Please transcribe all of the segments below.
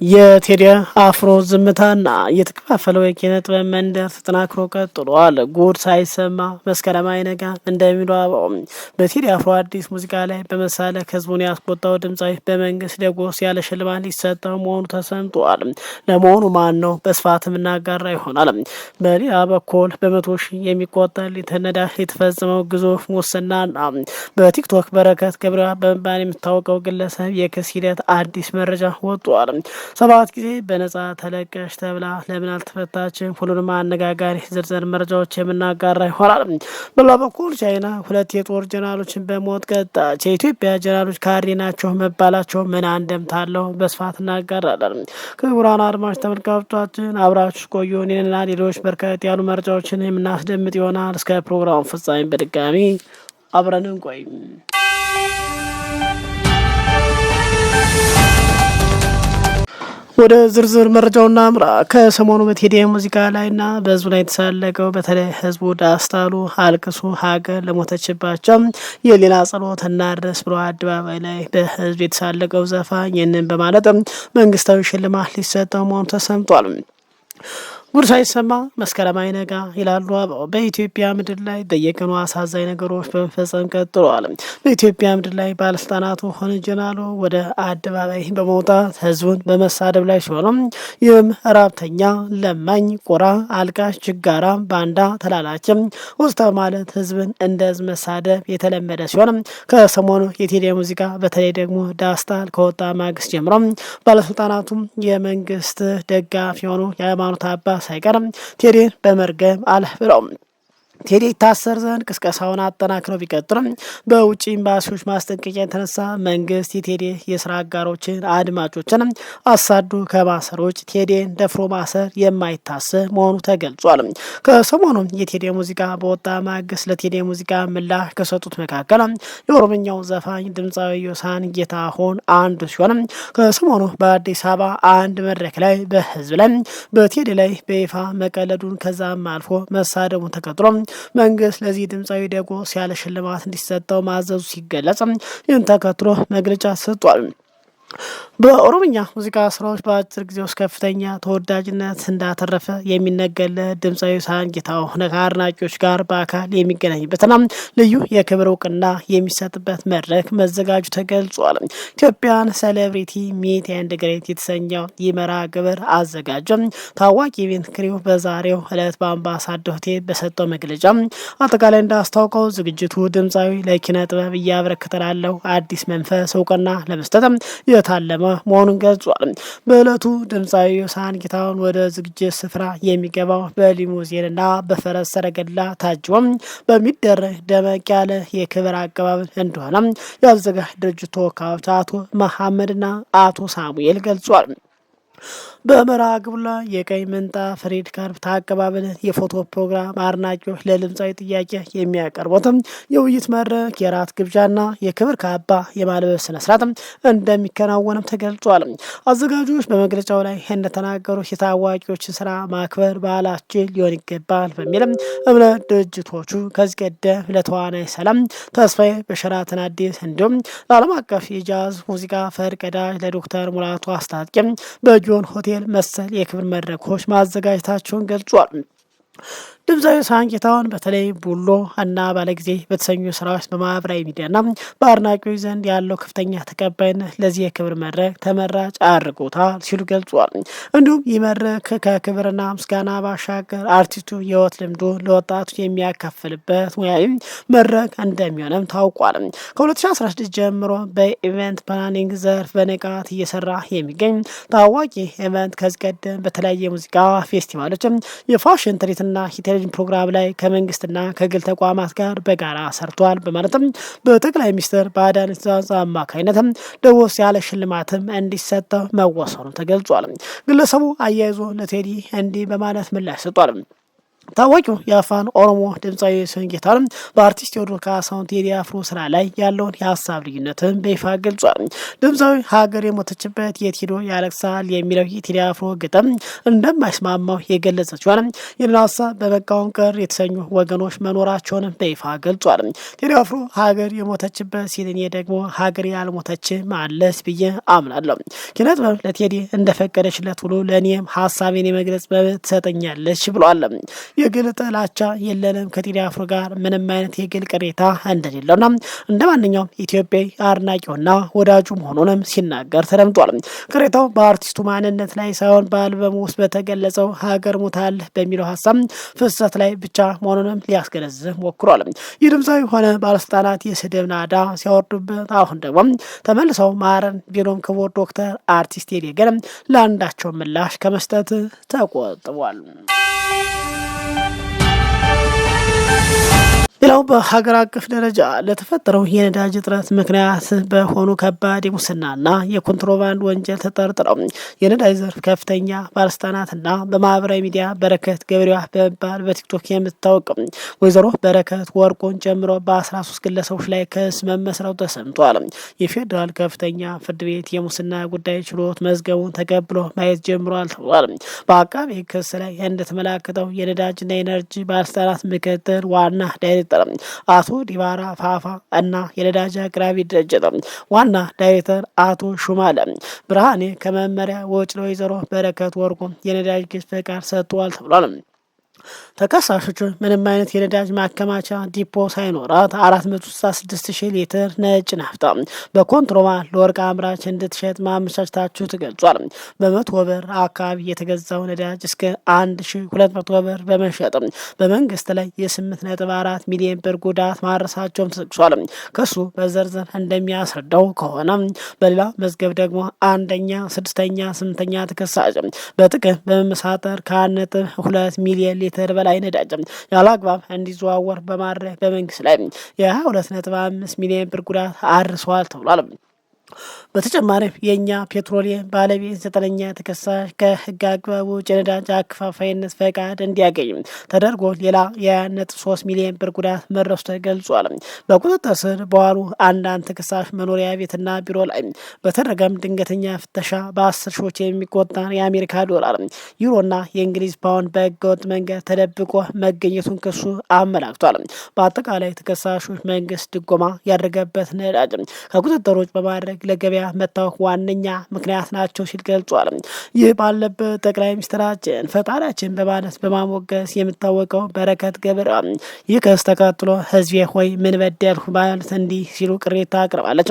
የቴዲ አፍሮ ዝምታና የተከፋፈለው የኪነ ጥበብ መንደር ተጠናክሮ ቀጥሏል። ጉድ ሳይሰማ መስከረም አይነጋ እንደሚሉ አበው በቴዲ አፍሮ አዲስ ሙዚቃ ላይ በመሳለክ ህዝቡን ያስቆጣው ድምፃዊ በመንግስት ደጎስ ያለ ሽልማት ሊሰጠው መሆኑ ተሰምቷል። ለመሆኑ ማን ነው? በስፋት የምናጋራ ይሆናል። በሌላ በኩል በመቶ ሺህ የሚቆጠር ሊትነዳሽ የተፈጸመው ግዙፍ ሙስናና በቲክቶክ በረከት ገብረ በመባል የምታወቀው ግለሰብ የክስ ሂደት አዲስ መረጃ ወጥቷል። 7 ጊዜ በነጻ ተለቀሽ ተብላ ለምን አልተፈታችም? ሁሉንም አነጋጋሪ ዝርዝር መረጃዎች የምናጋራ ይሆናል። በሌላ በኩል ቻይና 2 የጦር ጀነራሎችን በሞት ቀጣች። የኢትዮጵያ ጀነራሎች ካሪ ናቸው መባላቸው ምን አንደምታ አለው? በስፋት እናጋራለን። ክቡራን አድማጭ ተመልካቾቻችን አብራችሁ ቆዩ። እኔንና ሌሎች በርከት ያሉ መረጃዎችን የምናስደምጥ ይሆናል። እስከ ፕሮግራሙ ፍጻሜ በድጋሚ አብረን እንቆይ። ወደ ዝርዝር መረጃውና አምራ ከሰሞኑ በቴዲ ሙዚቃ ላይና በህዝቡ ላይ የተሳለቀው በተለይ ህዝቡ ዳስታሉ አልቅሱ ሀገር ለሞተችባቸው የሌላ ጸሎት እናድረስ ብሎ አደባባይ ላይ በህዝብ የተሳለቀው ዘፋኝ ይህንን በማለት መንግስታዊ ሽልማት ሊሰጠው መሆኑ ተሰምቷል። ጉድ ሳይሰማ መስከረም አይነጋ ይላሉ አበው። በኢትዮጵያ ምድር ላይ በየቀኑ አሳዛኝ ነገሮች በመፈጸም ቀጥለዋል። በኢትዮጵያ ምድር ላይ ባለስልጣናቱ ሆነ ጀነራሉ ወደ አደባባይ በመውጣት ህዝቡን በመሳደብ ላይ ሲሆኑ ይህም ራብተኛ፣ ለማኝ፣ ቆራ፣ አልቃሽ፣ ችጋራ፣ ባንዳ፣ ተላላችም ውስጥ ማለት ህዝብን እንደ ህዝብ መሳደብ የተለመደ ሲሆን ከሰሞኑ የቴዲ ሙዚቃ በተለይ ደግሞ ዳስታል ከወጣ ማግስት ጀምሮ ባለስልጣናቱም የመንግስት ደጋፊ የሆኑ የሃይማኖት አባ ሳይቀርም ቴዲን በመርገም አለፍ ብለው ቴዲ ይታሰር ዘንድ ቅስቀሳውን አጠናክረው ቢቀጥሉም በውጭ ኤምባሲዎች ማስጠንቀቂያ የተነሳ መንግስት የቴዲ የስራ አጋሮችን አድማጮችን አሳዱ ከማሰር ውጭ ቴዲን ደፍሮ ማሰር የማይታሰብ መሆኑ ተገልጿል። ከሰሞኑም የቴዲ ሙዚቃ በወጣ ማግስት ለቴዲ ሙዚቃ ምላሽ ከሰጡት መካከል የኦሮምኛው ዘፋኝ ድምፃዊ ዮሳን ጌታሁን አንዱ ሲሆን ከሰሞኑ በአዲስ አበባ አንድ መድረክ ላይ በህዝብ ላይ በቴዲ ላይ በይፋ መቀለዱን ከዛም አልፎ መሳደቡን ተከትሎ መንግስት ለዚህ ድምፃዊ ደጎስ ያለ ሽልማት እንዲሰጠው ማዘዙ ሲገለጽ ይህን ተከትሎ መግለጫ ሰጥቷል። በኦሮምኛ ሙዚቃ ስራዎች በአጭር ጊዜ ውስጥ ከፍተኛ ተወዳጅነት እንዳተረፈ የሚነገርለት ድምፃዊ ዮሳን ጌታሁን ከአድናቂዎች ጋር በአካል የሚገናኝበትና ልዩ የክብር እውቅና የሚሰጥበት መድረክ መዘጋጁ ተገልጿል። ኢትዮጵያን ሴሌብሪቲ ሚት ኤንድ ግሬት የተሰኘው የመርሃ ግብር አዘጋጅ ታዋቂ ኢቨንት ክሪው በዛሬው ዕለት በአምባሳደር ሆቴል በሰጠው መግለጫ አጠቃላይ እንዳስታውቀው ዝግጅቱ ድምፃዊ ለኪነ ጥበብ እያበረከተ ላለው አዲስ መንፈስ እውቅና ለመስጠት የታለመ መሆኑን ገልጿል። በዕለቱ ድምፃዊ ዮሳን ጌታሁን ወደ ዝግጅት ስፍራ የሚገባው በሊሙዚንና በፈረስ ሰረገላ ታጅቦ በሚደረግ ደመቅ ያለ የክብር አቀባበል እንደሆነ የአዘጋጅ ድርጅት ተወካዮች አቶ መሐመድና አቶ ሳሙኤል ገልጿል። በመርሃ ግብሩ ላይ የቀይ ምንጣፍ ሬድ ካርፔት አቀባበል፣ የፎቶ ፕሮግራም፣ አድናቂዎች ለድምፃዊ ጥያቄ የሚያቀርቡትም የውይይት መድረክ፣ የራት ግብዣና የክብር ካባ የማልበስ ስነስርዓት እንደሚከናወንም ተገልጿል። አዘጋጆች በመግለጫው ላይ እንደተናገሩት የታዋቂዎችን ስራ ማክበር ባህላችን ሊሆን ይገባል በሚልም እምነት ድርጅቶቹ ከዚህ ቀደም ለተዋናይ ሰላም ተስፋዬ በሸራተን አዲስ እንዲሁም ለዓለም አቀፍ የጃዝ ሙዚቃ ፈርቀዳጅ ለዶክተር ሙላቱ አስታጥቄም በጆን ሆቴል መሰል የክብር መድረኮች ማዘጋጀታቸውን ገልጿል። ድምፃዊ ዮሳን ጌታሁን በተለይ ቡሎ እና ባለጊዜ በተሰኙ ስራዎች በማህበራዊ ሚዲያና በአድናቂዎች ዘንድ ያለው ከፍተኛ ተቀባይነት ለዚህ የክብር መድረክ ተመራጭ አድርጎታል ሲሉ ገልጿል። እንዲሁም ይህ መድረክ ከክብርና ምስጋና ባሻገር አርቲስቱ የህይወት ልምዶ ለወጣቱ የሚያካፍልበት ሙያዊ መድረክ እንደሚሆንም ታውቋል። ከ2016 ጀምሮ በኢቨንት ፕላኒንግ ዘርፍ በንቃት እየሰራ የሚገኝ ታዋቂ ኢቨንት ከዚህ ቀደም በተለያየ ሙዚቃ ፌስቲቫሎችም የፋሽን ትርኢትና ቴሌቪዥን ፕሮግራም ላይ ከመንግስትና ከግል ተቋማት ጋር በጋራ ሰርቷል በማለትም በጠቅላይ ሚኒስትር በአዳነች አቤቤ አማካኝነትም ደጎስ ያለ ሽልማትም እንዲሰጠው መወሰኑ ተገልጿል። ግለሰቡ አያይዞ ለቴዲ እንዲህ በማለት ምላሽ ሰጥቷል። ታዋቂው የአፋን ኦሮሞ ድምፃዊ ስንጌታን በአርቲስት ቴዎድሮስ ካሳሁን ቴዲ አፍሮ ስራ ላይ ያለውን የሀሳብ ልዩነትን በይፋ ገልጿል። ድምፃዊ ሀገር የሞተችበት የት ሄዶ ያለቅሳል የሚለው የቴዲ አፍሮ ግጥም እንደማይስማማው የገለጸ ሲሆን ይህን ሀሳብ በመቃወም ቅር የተሰኙ ወገኖች መኖራቸውንም በይፋ ገልጿል። ቴዲ አፍሮ ሀገር የሞተችበት ሲል እኔ ደግሞ ሀገር ያልሞተች ማለስ ብዬ አምናለሁ። ኪነ ጥበብ ለቴዲ እንደፈቀደችለት ሁሉ ለእኔም ሀሳቤን የመግለጽ መብት ትሰጠኛለች ብሏል። የግል ጥላቻ የለንም ከቴዲ አፍሮ ጋር ምንም አይነት የግል ቅሬታ እንደሌለውና እንደ ማንኛውም ኢትዮጵያዊ አድናቂውና ወዳጁ መሆኑንም ሲናገር ተደምጧል። ቅሬታው በአርቲስቱ ማንነት ላይ ሳይሆን በአልበሙ ውስጥ በተገለጸው ሀገር ሞታለህ በሚለው ሀሳብ ፍሰት ላይ ብቻ መሆኑንም ሊያስገነዝብ ሞክሯል። ይህ ድምፃዊ ሆነ ባለስልጣናት የስድብ ናዳ ሲያወርዱበት አሁን ደግሞ ተመልሰው ማረን ቢሎም ክቡር ዶክተር አርቲስት ቴዲ ግን ለአንዳቸው ምላሽ ከመስጠት ተቆጥቧል። ሌላው በሀገር አቀፍ ደረጃ ለተፈጠረው የነዳጅ እጥረት ምክንያት በሆኑ ከባድ የሙስናና የኮንትሮባንድ ወንጀል ተጠርጥረው የነዳጅ ዘርፍ ከፍተኛ ባለስልጣናትና በማህበራዊ ሚዲያ በረከት ገበሬዋ በመባል በቲክቶክ የምትታወቀው ወይዘሮ በረከት ወርቁን ጨምሮ በ13 ግለሰቦች ላይ ክስ መመስረቱ ተሰምቷል። የፌዴራል ከፍተኛ ፍርድ ቤት የሙስና ጉዳይ ችሎት መዝገቡን ተቀብሎ ማየት ጀምሯል ተብሏል። በአቃቤ ክስ ላይ እንደተመላከተው የነዳጅና ኤነርጂ ባለስልጣናት ምክትል ዋና ዳይሬክተር አቶ ዲባራ ፋፋ እና የነዳጅ አቅራቢ ድርጅት ዋና ዳይሬክተር አቶ ሹማለ ብርሃኔ ከመመሪያ ውጭ ለወይዘሮ በረከት ወርቁ የነዳጅ ግዥ ፈቃድ ሰጥተዋል ተብሏል። ተከሳሾቹ ምንም አይነት የነዳጅ ማከማቻ ዲፖ ሳይኖራት 466,000 ሊትር ነጭ ናፍጣ በኮንትሮባንድ ለወርቅ አምራች እንድትሸጥ ማመቻቸታቸው ተገልጿል። በ100 ብር አካባቢ የተገዛው ነዳጅ እስከ 1200 ብር በመሸጥ በመንግስት ላይ የ8.4 ሚሊዮን ብር ጉዳት ማድረሳቸውም ተጠቅሷል። ከሱ በዝርዝር እንደሚያስረዳው ከሆነ በሌላ መዝገብ ደግሞ አንደኛ፣ 6ኛ፣ 8ኛ ተከሳሽ በጥቅም በመመሳጠር ከ1.2 ሚሊዮን ሊትር በላይ ነዳጅ ያለ አግባብ እንዲዘዋወር በማድረግ በመንግስት ላይ የ22.5 ሚሊዮን ብር ጉዳት አድርሰዋል ተብሏል። በተጨማሪም የኛ ፔትሮሊየም ባለቤት 9ኛ ተከሳሽ ከህግ አግባብ ውጭ ነዳጅ አከፋፋይነት ፈቃድ እንዲያገኝ ተደርጎ ሌላ የ3 ሚሊዮን ብር ጉዳት መድረሱ ተገልጿል። በቁጥጥር ስር በዋሉ አንዳንድ ተከሳሽ መኖሪያ ቤትና ቢሮ ላይ በተደረገም ድንገተኛ ፍተሻ በ10 ሺዎች የሚቆጠር የአሜሪካ ዶላር፣ ዩሮና የእንግሊዝ ፓውንድ በህገወጥ መንገድ ተደብቆ መገኘቱን ክሱ አመላክቷል። በአጠቃላይ ተከሳሾች መንግስት ድጎማ ያደረገበት ነዳጅ ከቁጥጥር ውጭ በማድረግ ለገበያ መታወቅ ዋነኛ ምክንያት ናቸው ሲል ገልጿል። ይህ ባለበት ጠቅላይ ሚኒስትራችን ፈጣሪያችን በማለት በማሞገስ የምታወቀው በረከት ገብረ ይህ ክስ ተከትሎ ህዝቤ ሆይ ምን በደልሁ ማለት እንዲህ ሲሉ ቅሬታ አቅርባለች።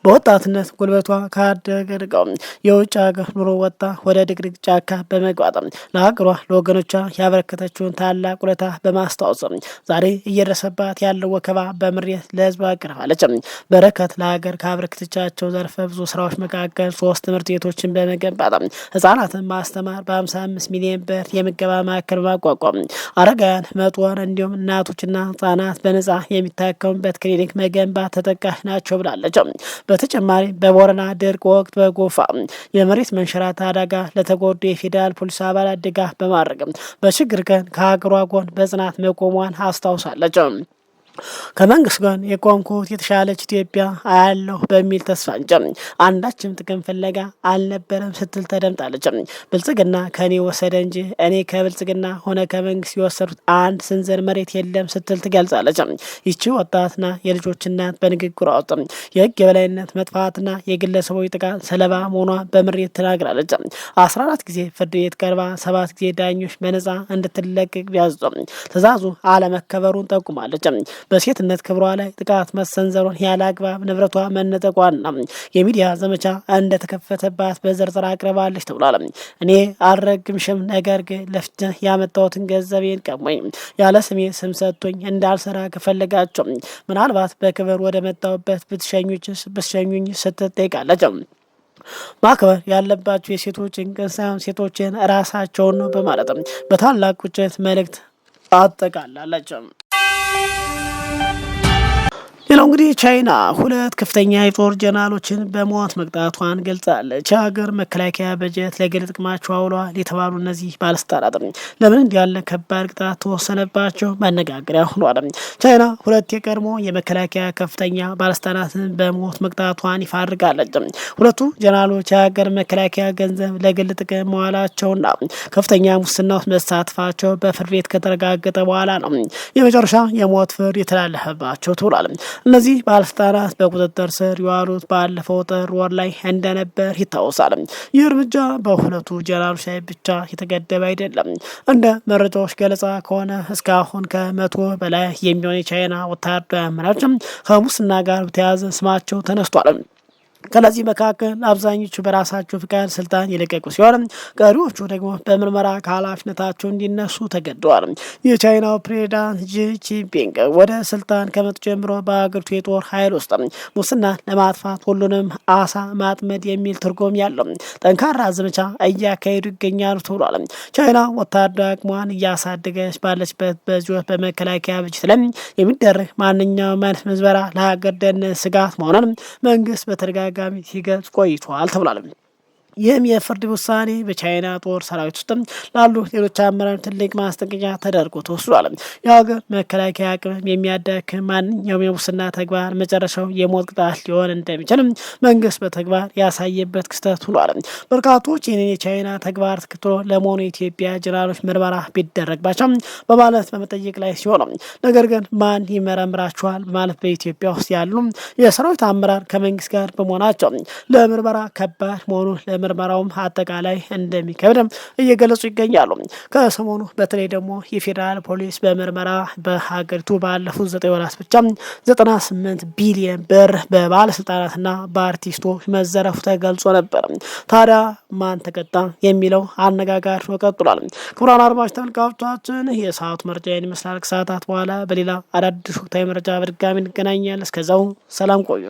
በወጣትነት ጉልበቷ ካደገው የውጭ ሀገር ኑሮ ወጣ ወደ ድቅድቅ ጫካ በመግባት ለሀገሯ ለወገኖቿ ያበረከተችውን ታላቅ ውለታ በማስታወስ ዛሬ እየደረሰባት ያለው ወከባ በምሬት ለህዝብ አቅርባለች። በረከት ለሀገር ካበረከተቻቸው ዘርፈ ብዙ ስራዎች መካከል 3 ትምህርት ቤቶችን በመገንባት ህጻናትን ማስተማር፣ በ55 ሚሊዮን ብር የምገባ ማዕከል ማቋቋም፣ አረጋውያን መጦር እንዲሁም እናቶችና ህጻናት በነጻ የሚታከሙበት ክሊኒክ መገንባት ተጠቃሽ ናቸው ብላለች። በተጨማሪ በቦረና ድርቅ ወቅት በጎፋ የመሬት መንሸራተት አደጋ ለተጎዱ የፌዴራል ፖሊስ አባላት ድጋፍ በማድረግ በችግር ቀን ከሀገሯ ጎን በጽናት መቆሟን አስታውሳለች። ከመንግስት ጋር የቆምኩት የተሻለች ኢትዮጵያ አያለሁ በሚል ተስፋ እንጂ አንዳችም ጥቅም ፍለጋ አልነበረም ስትል ተደምጣለች። ብልጽግና ከኔ ወሰደ እንጂ እኔ ከብልጽግና ሆነ ከመንግስት የወሰዱት አንድ ስንዝር መሬት የለም ስትል ትገልጻለች። ይቺ ወጣትና የልጆች እናት በንግግሯ ውስጥ የህግ የበላይነት መጥፋትና የግለሰቦች ጥቃት ሰለባ መሆኗ በምሬት ተናግራለች። 14 ጊዜ ፍርድ ቤት ቀርባ 7 ጊዜ ዳኞች በነጻ እንድትለቀቅ ቢያዙም ትዕዛዙ አለመከበሩን ጠቁማለች። በሴትነት ክብሯ ላይ ጥቃት መሰንዘሩን ያለ አግባብ ንብረቷ መነጠቋና የሚዲያ ዘመቻ እንደተከፈተባት በዝርዝር አቅርባለች ተብሏል። እኔ አልረግምሽም፣ ነገር ግን ለፍትህ ያመጣሁትን ገንዘቤን ቀሞኝ ያለ ስሜ ስም ሰጥቶኝ እንዳልሰራ ከፈለጋቸው ምናልባት በክብር ወደ መጣሁበት ብትሸኙኝ ስትል ጠይቃለች። ማክበር ያለባቸው የሴቶችን ቀን ሳይሆን ሴቶችን ራሳቸውን ነው በማለት በታላቅ ቁጭት መልእክት አጠቃላለች። ሌላው እንግዲህ ቻይና ሁለት ከፍተኛ የጦር ጀነራሎችን በሞት መቅጣቷን ገልጻለች። የሀገር መከላከያ በጀት ለግል ጥቅማቸው አውሏል የተባሉ እነዚህ ባለስልጣናት ለምን እንዲህ ያለ ከባድ ቅጣት ተወሰነባቸው መነጋገሪያ ሆኗል። ቻይና ሁለት የቀድሞ የመከላከያ ከፍተኛ ባለስልጣናትን በሞት መቅጣቷን ይፋ አድርጋለች። ሁለቱ ጀነራሎች የሀገር መከላከያ ገንዘብ ለግል ጥቅም መዋላቸውና ከፍተኛ ሙስና ውስጥ መሳተፋቸው በፍርድ ቤት ከተረጋገጠ በኋላ ነው የመጨረሻ የሞት ፍርድ የተላለፈባቸው ተብሏል። እነዚህ ባለስልጣናት በቁጥጥር ስር የዋሉት ባለፈው ጥር ወር ላይ እንደነበር ይታወሳል። ይህ እርምጃ በሁለቱ ጀነራሎች ላይ ብቻ የተገደበ አይደለም። እንደ መረጃዎች ገለጻ ከሆነ እስካሁን ከ100 በላይ የሚሆን የቻይና ወታደራዊ አመራሮች ከሙስና ጋር በተያያዘ ስማቸው ተነስቷል። ከነዚህ መካከል አብዛኞቹ በራሳቸው ፍቃድ ስልጣን የለቀቁ ሲሆን ቀሪዎቹ ደግሞ በምርመራ ከኃላፊነታቸው እንዲነሱ ተገደዋል። የቻይናው ፕሬዚዳንት ጂ ጂንፒንግ ወደ ስልጣን ከመጡ ጀምሮ በሀገሪቱ የጦር ኃይል ውስጥ ሙስናን ለማጥፋት ሁሉንም አሳ ማጥመድ የሚል ትርጉም ያለው ጠንካራ ዘመቻ እያካሄዱ ይገኛሉ ተብሏል። ቻይና ወታደራዊ አቅሟን እያሳደገች ባለችበት በዚህ በመከላከያ በጀት ላይ የሚደረግ ማንኛውም አይነት ምዝበራ ለሀገር ደህንነት ስጋት መሆኑን መንግስት በተደጋጋሚ ሲገልጽ ቆይቷል ተብሏል። ይህም የፍርድ ውሳኔ በቻይና ጦር ሰራዊት ውስጥ ላሉ ሌሎች አመራር ትልቅ ማስጠንቀቂያ ተደርጎ ተወስዷል። የሀገር መከላከያ አቅም የሚያዳክም ማንኛውም የሙስና ተግባር መጨረሻው የሞት ቅጣት ሊሆን እንደሚችል መንግስት በተግባር ያሳየበት ክስተት ሆኗል። በርካቶች ይህንን የቻይና ተግባር ተከትሎ ለመሆኑ የኢትዮጵያ ጀነራሎች ምርመራ ቢደረግባቸው በማለት በመጠየቅ ላይ ሲሆኑ፣ ነገር ግን ማን ይመረምራቸዋል በማለት በኢትዮጵያ ውስጥ ያሉ የሰራዊት አመራር ከመንግስት ጋር በመሆናቸው ለምርመራ ከባድ መሆኑን ምርመራውም አጠቃላይ እንደሚከብድ እየገለጹ ይገኛሉ። ከሰሞኑ በተለይ ደግሞ የፌዴራል ፖሊስ በምርመራ በሀገሪቱ ባለፉት 9 ወራት ብቻ 98 ቢሊዮን ብር በባለስልጣናትና በአርቲስቶች መዘረፉ ተገልጾ ነበር። ታዲያ ማን ተቀጣ የሚለው አነጋጋሪ ነው ቀጥሏል። ክቡራን አድማጭ ተመልካቾቻችን የሰዓቱ መረጃ ይመስላል። ከሰዓታት በኋላ በሌላ አዳዲስ ወቅታዊ መረጃ በድጋሚ እንገናኛለን። እስከዛው ሰላም ቆዩ።